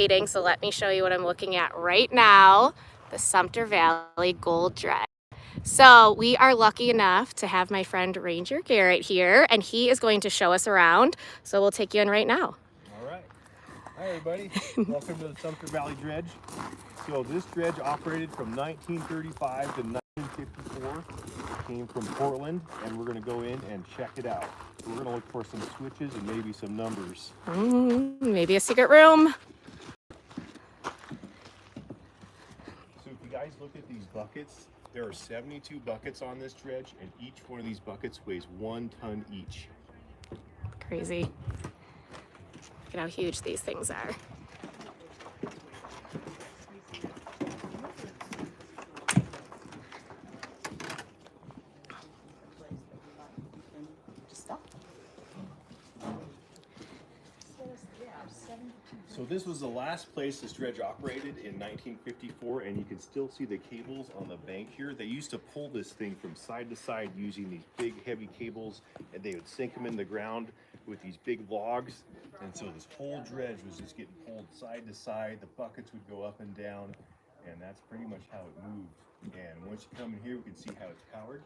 So let me show you what I'm looking at right now, the Sumpter Valley Gold Dredge. So we are lucky enough to have my friend Ranger Garrett here, and he is going to show us around. So we'll take you in right now. All right. Hi, everybody. Welcome to the Sumpter Valley Dredge. So this dredge operated from 1935 to 1954. It came from Portland, and we're going to go in and check it out. We're going to look for some switches and maybe some numbers. Maybe a secret room. So if you guys look at these buckets, there are 72 buckets on this dredge, and each one of these buckets weighs 1 ton each. Crazy. Look at how huge these things are. So this was the last place this dredge operated in 1954, and you can still see the cables on the bank here. They used to pull this thing from side to side using these big heavy cables, and they would sink them in the ground with these big logs. And so this whole dredge was just getting pulled side to side. The buckets would go up and down, and that's pretty much how it moved. And once you come in here, we can see how it's powered.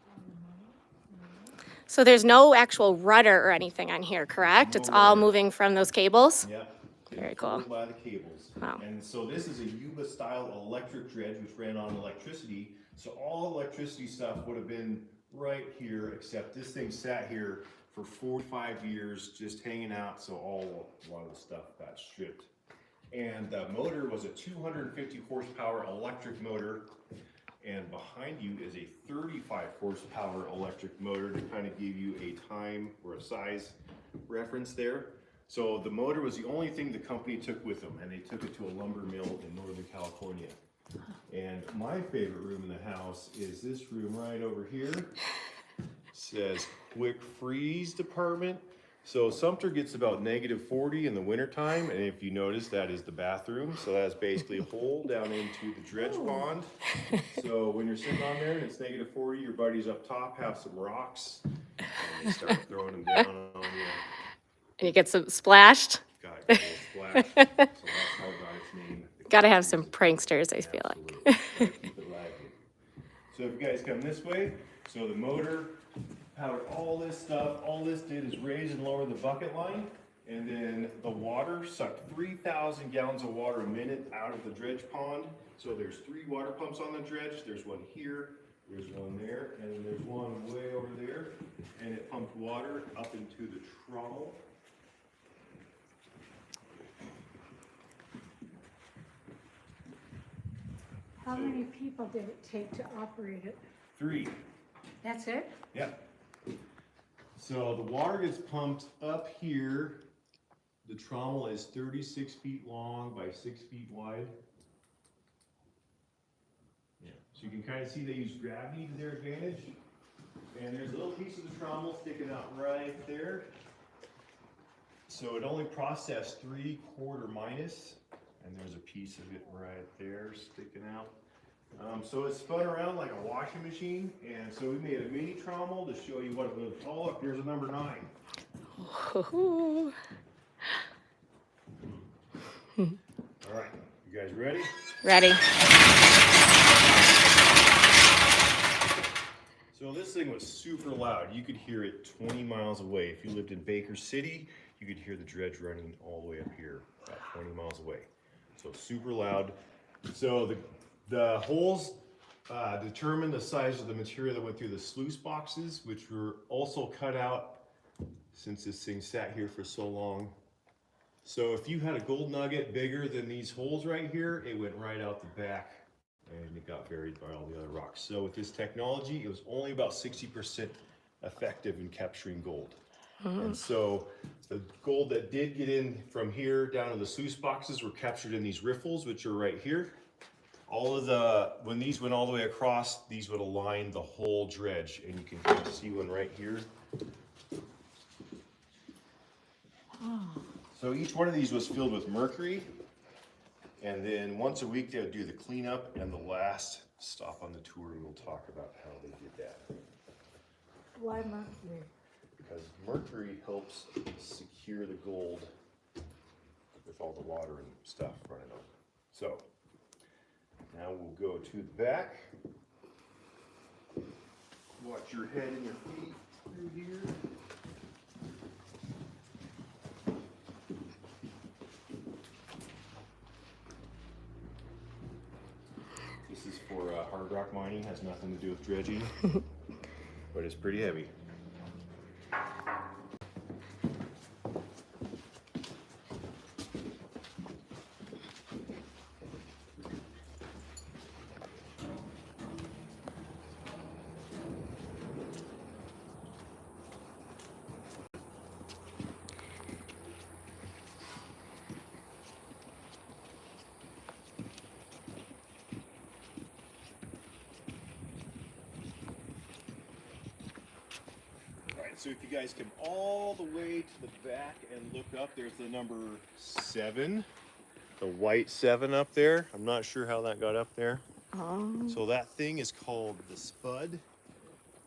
So there's no actual rudder or anything on here, correct? It's all moving from those cables? Yeah. Very cool. By the cables. Wow. And so this is a Yuba style electric dredge which ran on electricity. So all electricity stuff would have been right here, except this thing sat here for 45 years just hanging out, so a lot of the stuff got stripped. And the motor was a 250 horsepower electric motor, and behind you is a 35 horsepower electric motor to kind of give you a time or a size reference there. So the motor was the only thing the company took with them, and they took it to a lumber mill in Northern California. And my favorite room in the house is this room right over here. It says quick freeze department. So Sumpter gets about -40 in the wintertime, and if you notice, that is the bathroom. So that's basically a hole down into the dredge pond. So when you're sitting on there and it's -40, your buddies up top have some rocks, and they start throwing them down on you. And you get some splashed? Got a little splash. So that's how it got its name. Gotta have some pranksters, I feel like. Gotta keep it lively. So if you guys come this way, so the motor powered all this stuff. All this did is raise and lower the bucket line, and then the water sucked 3,000 gallons of water a minute out of the dredge pond. So there's 3 water pumps on the dredge. There's one here, there's one there, and then there's one way over there, and it pumped water up into the trommel. How many people did it take to operate it? 3. That's it? Yep. So the water gets pumped up here. The trommel is 36 feet long by 6 feet wide. Yeah. So you can kind of see they use gravity to their advantage. And there's a little piece of the trommel sticking out right there. So it only processed 3/4 minus. And there's a piece of it right there sticking out. So it spun around like a washing machine, and so we made a mini trommel to show you what it was. Oh, look, there's a number 9. Ooh. All right, you guys ready? Ready. So this thing was super loud. You could hear it 20 miles away. If you lived in Baker City, you could hear the dredge running all the way up here, about 20 miles away. So super loud. So the holes determine the size of the material that went through the sluice boxes, which were also cut out since this thing sat here for so long. So if you had a gold nugget bigger than these holes right here, it went right out the back and it got buried by all the other rocks. So with this technology, it was only about 60% effective in capturing gold. And so the gold that did get in from here down to the sluice boxes were captured in these riffles, which are right here. All of when these went all the way across, these would align the whole dredge, and you can kind of see one right here. So each one of these was filled with mercury, and then once a week they would do the cleanup, and the last stop on the tour, we'll talk about how they did that. Why mercury? Because mercury helps secure the gold with all the water and stuff running over. So now we'll go to the back. Watch your head and your feet through here. This is for hard rock mining, has nothing to do with dredging, but it's pretty heavy. So if you guys come all the way to the back and look up, there's the number 7, the white 7 up there. I'm not sure how that got up there. Oh. So that thing is called the spud,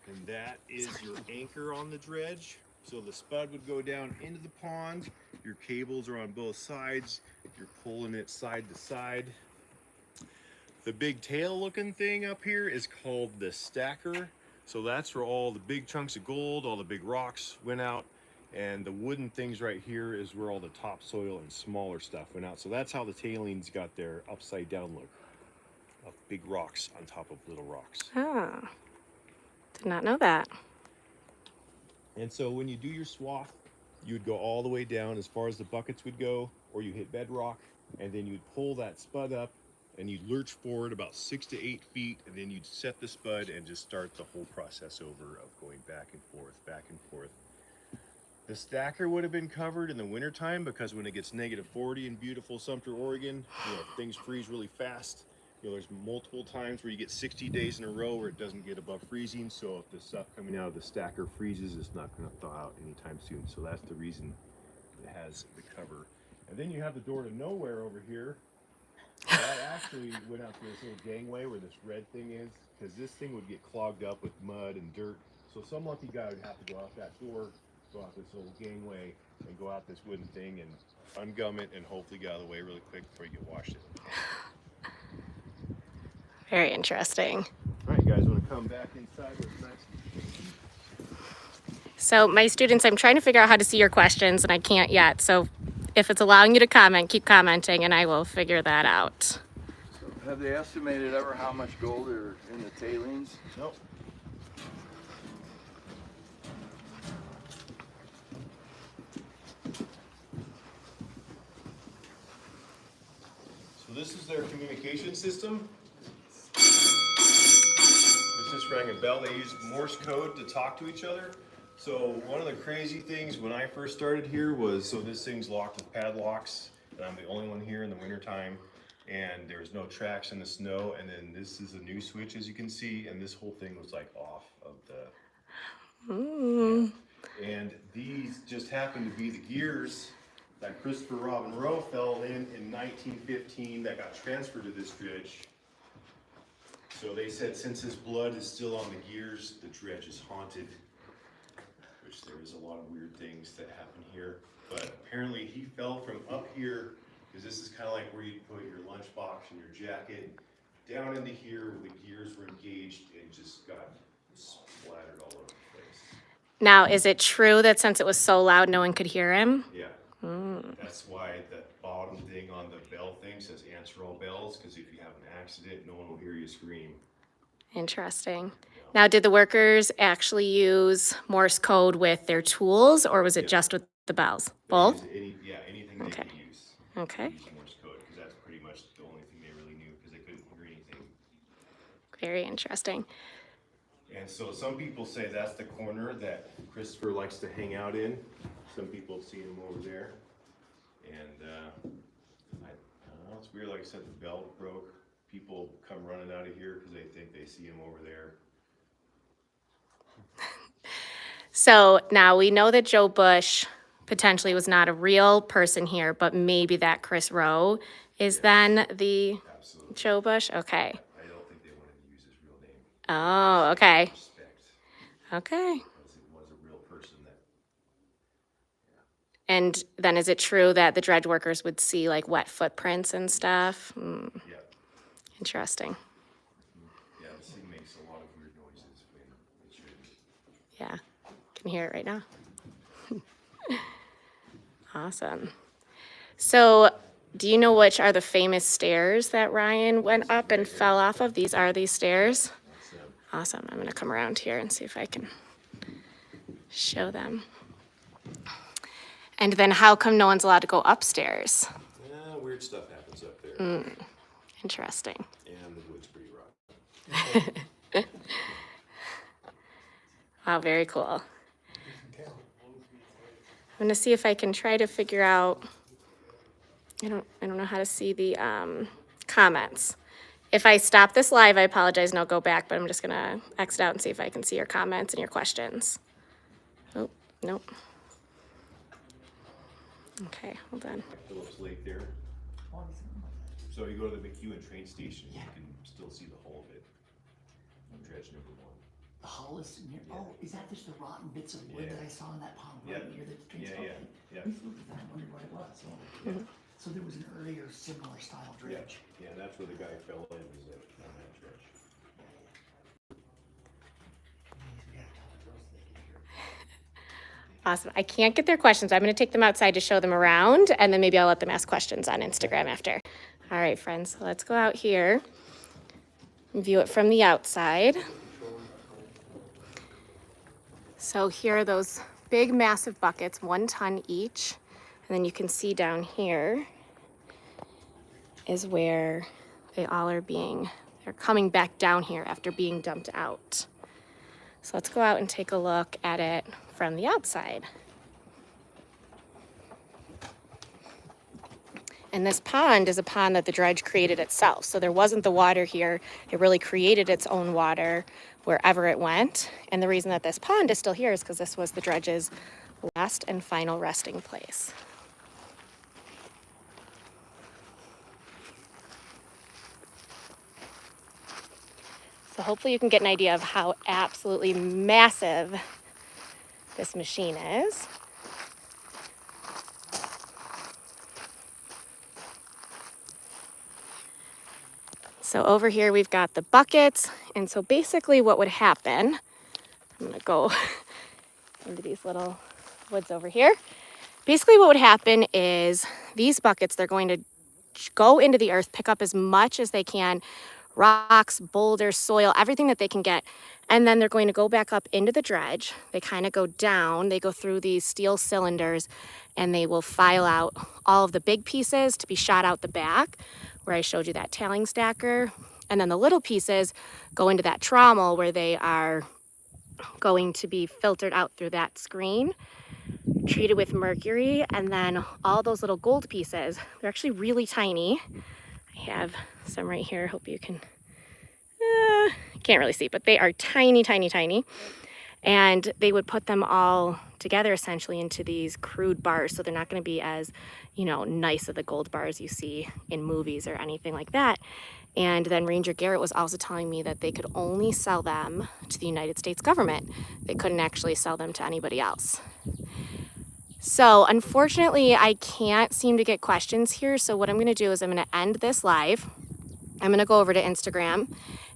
and that is your anchor on the dredge. So the spud would go down into the pond. Your cables are on both sides. You're pulling it side to side. The big tail looking thing up here is called the stacker. So that's where all the big chunks of gold, all the big rocks went out, and the wooden things right here is where all the topsoil and smaller stuff went out. So that's how the tailings got their upside down look, of big rocks on top of little rocks. Oh, did not know that. And so when you do your swath, you would go all the way down as far as the buckets would go, or you hit bedrock, and then you'd pull that spud up, and you'd lurch forward about 6 to 8 feet, and then you'd set the spud and just start the whole process over of going back and forth, back and forth. The stacker would have been covered in the wintertime because when it gets -40 in beautiful Sumpter, Oregon, things freeze really fast. There's multiple times where you get 60 days in a row where it doesn't get above freezing. So if the stuff coming out of the stacker freezes, it's not going to thaw out anytime soon. So that's the reason it has the cover. And then you have the door to nowhere over here. That actually went out to this little gangway where this red thing is, because this thing would get clogged up with mud and dirt. So some lucky guy would have to go out that door, go out this little gangway, and go out this wooden thing and ungum it and hopefully get out of the way really quick before you get washed in. Very interesting. All right, you guys want to come back inside where it's nice? So my students, I'm trying to figure out how to see your questions, and I can't yet. So if it's allowing you to comment, keep commenting, and I will figure that out. So have they estimated ever how much gold are in the tailings? Nope. So this is their communication system. This just rang a bell. They use Morse code to talk to each other. So one of the crazy things when I first started here was, so this thing's locked with padlocks, and I'm the only one here in the wintertime, and there's no tracks in the snow, and then this is a new switch, as you can see, and this whole thing was like off of the... Yeah. And these just happen to be the gears that Christopher Robin Rowe fell in 1915 that got transferred to this dredge. So they said since his blood is still on the gears, the dredge is haunted, which there is a lot of weird things that happen here. But apparently he fell from up here, because this is kind of like where you put your lunchbox and your jacket, down into here where the gears were engaged and just got splattered all over the place. Now, is it true that since it was so loud, no one could hear him? Yeah. That's why the bottom thing on the bell thing says answer all bells, because if you have an accident, no one will hear you scream. Interesting. Now, did the workers actually use Morse code with their tools, or was it just with the bells? Both? Anything they could use. Okay. Use Morse code, because that's pretty much the only thing they really knew, because they couldn't hear anything. Very interesting. And so some people say that's the corner that Christopher likes to hang out in. Some people have seen him over there. And I don't know, it's weird. Like I said, the bell broke. People come running out of here because they think they see him over there. So now we know that Joe Bush potentially was not a real person here, but maybe that Chris Rowe is then the Absolutely. Joe Bush? Okay. I don't think they wanted to use his real name. Oh, okay. Respect. Okay. Because it was a real person that. And then is it true that the dredge workers would see like wet footprints and stuff? Yeah, Interesting. yeah, this thing makes a lot of weird noises when it shouldn't. Yeah, can hear it right now. Awesome. So, do you know which are the famous stairs that Ryan went up and fell off of? These are these stairs. Awesome. I'm going to come around here and see if I can show them. And then how come no one's allowed to go upstairs? Weird stuff happens up there, Interesting. and the wood's pretty rough. Wow, very cool. I'm going to see if I can try to figure out, I don't know how to see the comments. If I stop this live, I apologize and I'll go back, but I'm just going to exit out and see if I can see your comments and your questions. Oh, nope. Okay, hold on. Phillips Lake there. So you go to the McEwen train station, you can still see the whole of it. On dredge number 1. The hull is near, oh, is that just the rotten bits of wood Yeah. that I saw in that pond right Yeah. near the train Yeah, station? yeah. We looked at that and wondered what it was, so. So there was an earlier similar style Yeah, dredge. yeah, that's where the guy fell in, was on that dredge. We gotta tell the girls they can hear. Awesome. I can't get their questions. I'm going to take them outside to show them around, and then maybe I'll let them ask questions on Instagram after. All right, friends, so let's go out here and view it from the outside. So here are those big, massive buckets, 1 ton each. And then you can see down here is where they all are they're coming back down here after being dumped out. So let's go out and take a look at it from the outside. And this pond is a pond that the dredge created itself. So there wasn't the water here. It really created its own water wherever it went. And the reason that this pond is still here is because this was the dredge's last and final resting place. So hopefully you can get an idea of how absolutely massive this machine is. So over here we've got the buckets, and so basically what would happen, I'm gonna go into these little woods over here. Basically what would happen is these buckets, they're going to go into the earth, pick up as much as they can, rocks, boulders, soil, everything that they can get, and then they're going to go back up into the dredge. They kind of go down, they go through these steel cylinders, and they will file out all of the big pieces to be shot out the back, where I showed you that tailing stacker. And then the little pieces go into that trommel where they are going to be filtered out through that screen, treated with mercury, and then all those little gold pieces, they're actually really tiny. I have some right here, hope you can, can't really see, but they are tiny, tiny, tiny. And they would put them all together essentially into these crude bars, so they're not going to be as, nice as the gold bars you see in movies or anything like that. And then Ranger Garrett was also telling me that they could only sell them to the United States government. They couldn't actually sell them to anybody else. So unfortunately, I can't seem to get questions here. So what I'm going to do is I'm going to end this live. I'm going to go over to Instagram,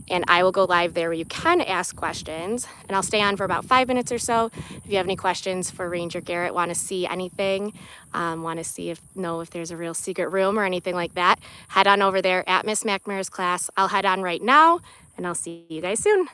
and I will go live there where you can ask questions, and I'll stay on for about 5 minutes or so. If you have any questions for Ranger Garrett, want to see anything, want to know if there's a real secret room or anything like that, head on over there at Miss McNamara's class. I'll head on right now, and I'll see you guys soon.